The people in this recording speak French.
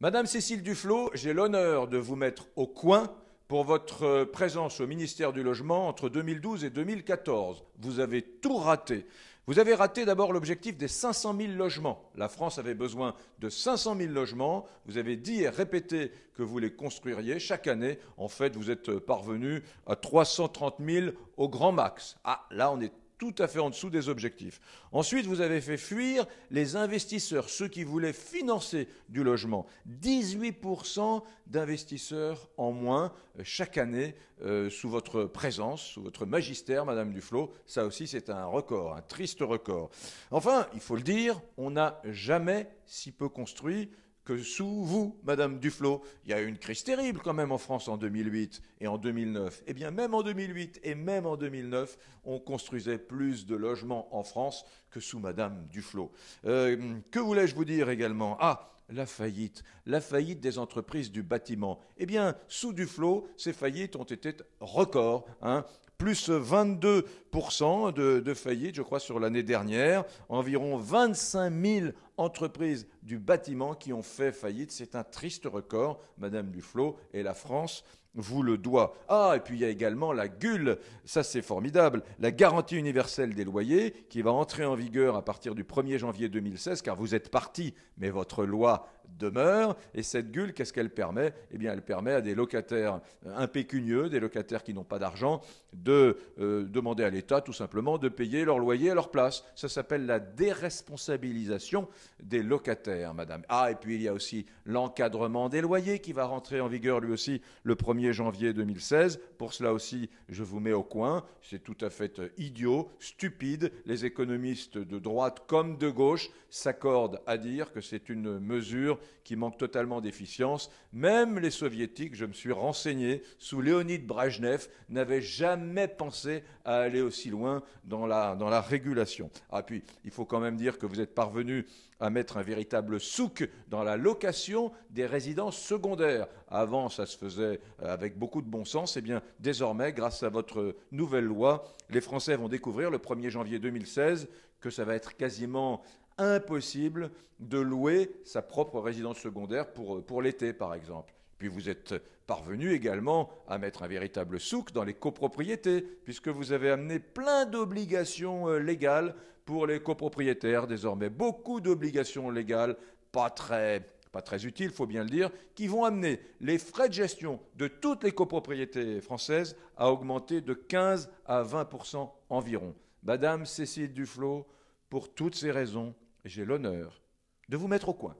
Madame Cécile Duflot, j'ai l'honneur de vous mettre au coin pour votre présence au ministère du Logement entre 2012 et 2014. Vous avez tout raté. Vous avez raté d'abord l'objectif des 500 000 logements. La France avait besoin de 500 000 logements. Vous avez dit et répété que vous les construiriez chaque année. En fait, vous êtes parvenu à 330 000 au grand max. Ah, là, on est tout à fait en dessous des objectifs. Ensuite, vous avez fait fuir les investisseurs, ceux qui voulaient financer du logement. 18% d'investisseurs en moins chaque année sous votre présence, sous votre magistère, Madame Duflot. Ça aussi, c'est un record, un triste record. Enfin, il faut le dire, on n'a jamais si peu construit que sous vous, Madame Duflot. Il y a eu une crise terrible quand même en France en 2008 et en 2009. Eh bien, même en 2008 et même en 2009, on construisait plus de logements en France que sous Madame Duflot. Que voulais-je vous dire également? Ah, la faillite des entreprises du bâtiment. Eh bien, sous Duflot, ces faillites ont été records, hein. Plus 22% de faillites, je crois, sur l'année dernière. Environ 25 000 entreprises du bâtiment qui ont fait faillite. C'est un triste record, Madame Duflot, et la France vous le doit. Ah, et puis il y a également la GUL, ça c'est formidable, la garantie universelle des loyers, qui va entrer en vigueur à partir du 1er janvier 2016, car vous êtes parti, mais votre loi demeure. Et cette GUL, qu'est-ce qu'elle permet? Eh bien, elle permet à des locataires impécunieux, des locataires qui n'ont pas d'argent, de demander à l'État tout simplement de payer leur loyer à leur place. Ça s'appelle la déresponsabilisation des locataires, madame. Ah, et puis il y a aussi l'encadrement des loyers qui va rentrer en vigueur lui aussi le 1er janvier 2016. Pour cela aussi, je vous mets au coin. C'est tout à fait idiot, stupide. Les économistes de droite comme de gauche s'accordent à dire que c'est une mesure qui manque totalement d'efficience. Même les soviétiques, je me suis renseigné, sous Léonid Brejnev, n'avaient jamais pensé à aller aussi loin dans la régulation. Ah, puis, il faut quand même dire que vous êtes parvenu à mettre un véritable souk dans la location des résidences secondaires. Avant, ça se faisait avec beaucoup de bon sens. Eh bien, désormais, grâce à votre nouvelle loi, les Français vont découvrir le 1er janvier 2016 que ça va être quasiment impossible de louer sa propre résidence secondaire pour l'été, par exemple. Puis vous êtes parvenu également à mettre un véritable souk dans les copropriétés, puisque vous avez amené plein d'obligations légales pour les copropriétaires désormais. Beaucoup d'obligations légales, pas très utiles, il faut bien le dire, qui vont amener les frais de gestion de toutes les copropriétés françaises à augmenter de 15 à 20% environ. Madame Cécile Duflot, pour toutes ces raisons, j'ai l'honneur de vous mettre au coin.